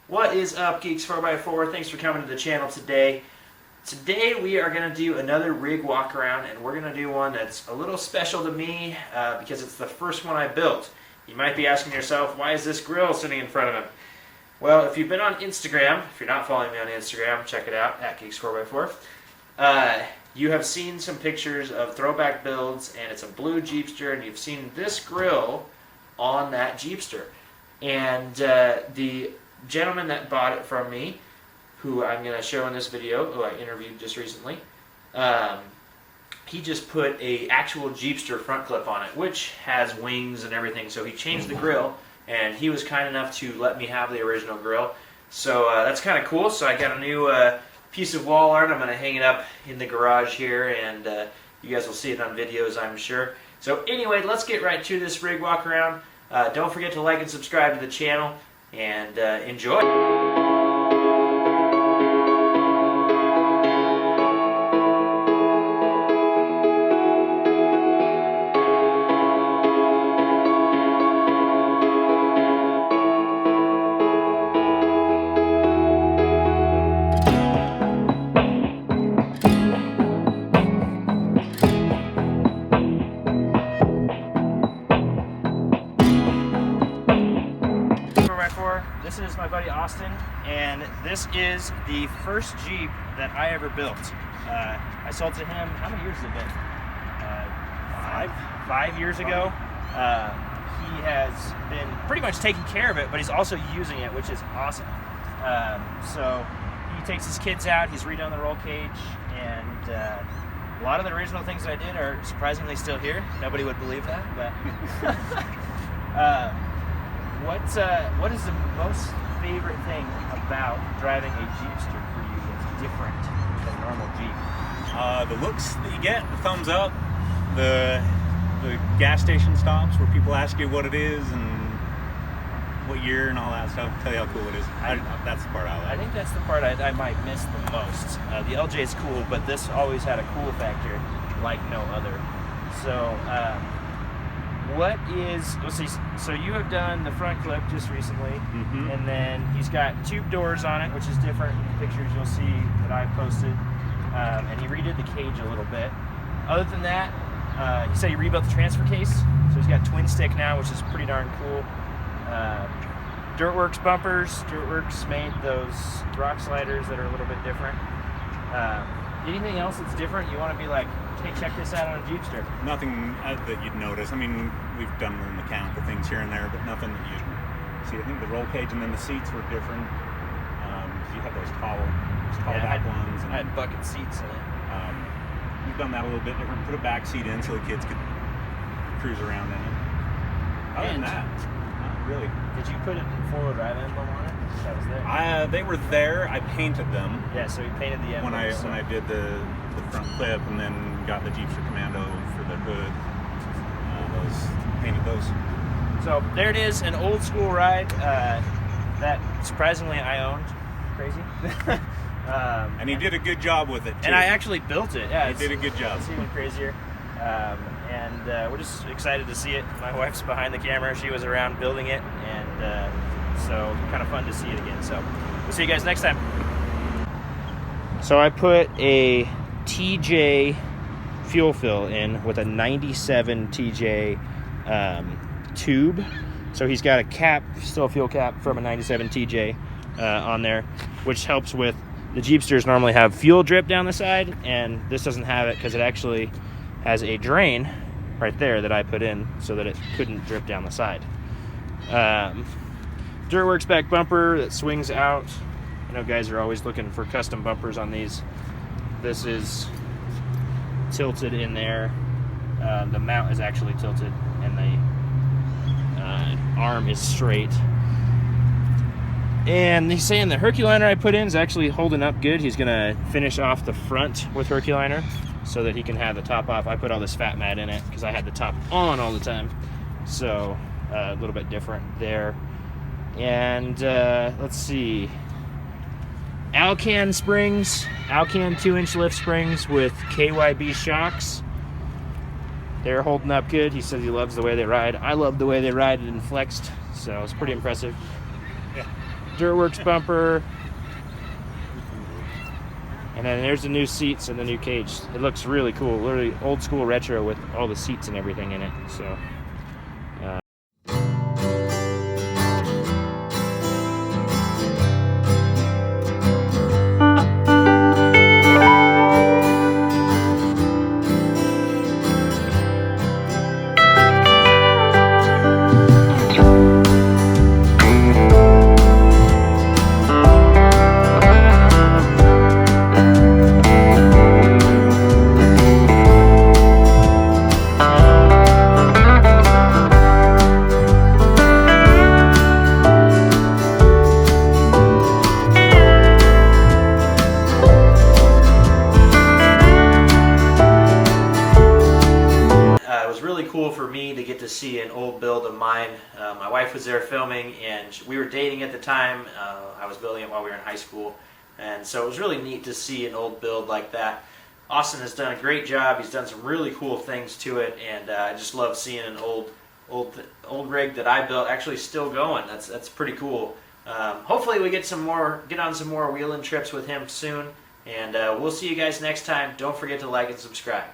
What is up, Geeks 4x4? Thanks for coming to the channel today. Today we are going to do another rig walk around, and we're going to do one that's a little special to me because it's the first one I built. You might be asking yourself, why is this grill sitting in front of him? Well, if you've been on Instagram, if you're not following me on Instagram, check it out, at Geeks 4x4. You have seen some pictures of throwback builds, and it's a blue Jeepster, and you've seen this grill on that Jeepster. And the gentleman that bought it from me, who I'm going to show in this video, who I interviewed just recently, he just put a actual Jeepster front clip on it, which has wings and everything. So he changed the grill, and he was kind enough to let me have the original grill. So that's kind of cool. So I got a new piece of wall art. I'm going to hang it up in the garage here, and you guys will see it on videos, I'm sure. So anyway, let's get right to this rig walk around. Don't forget to like and subscribe to the channel, and enjoy. This is my buddy Austin, and this is the first Jeep that I ever built. I sold to him, how many years has it been? Five years ago. He has been pretty much taking care of it, but he's also using it, which is awesome. So he takes his kids out, he's redone the roll cage, and a lot of the original things that I did are surprisingly still here. Nobody would believe that, but what is the most favorite thing about driving a Jeepster for you that's different than a normal Jeep? The looks that you get, the thumbs up, the gas station stops where people ask you what it is and what year and all that stuff, tell you how cool it is. That's the part I like. I think that's the part I might miss the most. The LJ is cool, but this always had a cool factor like no other. So, what is, let's see, so you have done the front clip just recently, and then he's got tube doors on it, which is different in the pictures you'll see that I've posted, and he redid the cage a little bit. Other than that, he said he rebuilt the transfer case, so he's got twin stick now, which is pretty darn cool. Dirtworks bumpers, Dirtworks made those rock sliders that are a little bit different. Anything else that's different you want to be like, hey, check this out on a Jeepster? Nothing that you'd notice. I mean, we've done little mechanical things here and there, but nothing that you'd see. I think the roll cage and then the seats were different. You had those tall back ones. And, I had bucket seats in it. We've done that a little bit different. Put a back seat in so the kids could cruise around in it. Other than that, not really. Did you put it in four-wheel drive emblem on it? That was there. They were there. I painted them. Yeah, so you painted the emblem. When I did the front clip, and then got the Jeepster Commando for the hood. Painted those. So there it is, an old school ride that surprisingly I owned. Crazy. And he did a good job with it too. And I actually built it. Yeah, he did a good job. It's even crazier. And we're just excited to see it. My wife's behind the camera. She was around building it, and so kind of fun to see it again. So we'll see you guys next time. So I put a TJ fuel fill in with a 97 TJ tube. So he's got a cap, still a fuel cap from a 97 TJ on there, which helps with the Jeepsters normally have fuel drip down the side, and this doesn't have it because it actually has a drain right there that I put in so that it couldn't drip down the side. Dirtworks back bumper that swings out. I know guys are always looking for custom bumpers on these. This is tilted in there. The mount is actually tilted, and the arm is straight. And he's saying the Herculiner I put in is actually holding up good. He's gonna finish off the front with Herculiner so that he can have the top off. I put all this fat mat in it because I had the top on all the time. So a little bit different there. And let's see. Alcan springs, Alcan 2-inch lift springs with KYB shocks. They're holding up good. He says he loves the way they ride. I love the way they ride it and flexed, so it's pretty impressive. Yeah. Dirtworks bumper. And then there's the new seats and the new cage. It looks really cool, literally old school retro with all the seats and everything in it. So. Really cool for me to get to see an old build of mine. My wife was there filming, and we were dating at the time. I was building it while we were in high school, and so it was really neat to see an old build like that. Austin has done a great job. He's done some really cool things to it, and I just love seeing an old rig that I built actually still going. That's pretty cool. Hopefully we get on some more wheeling trips with him soon, and we'll see you guys next time. Don't forget to like and subscribe.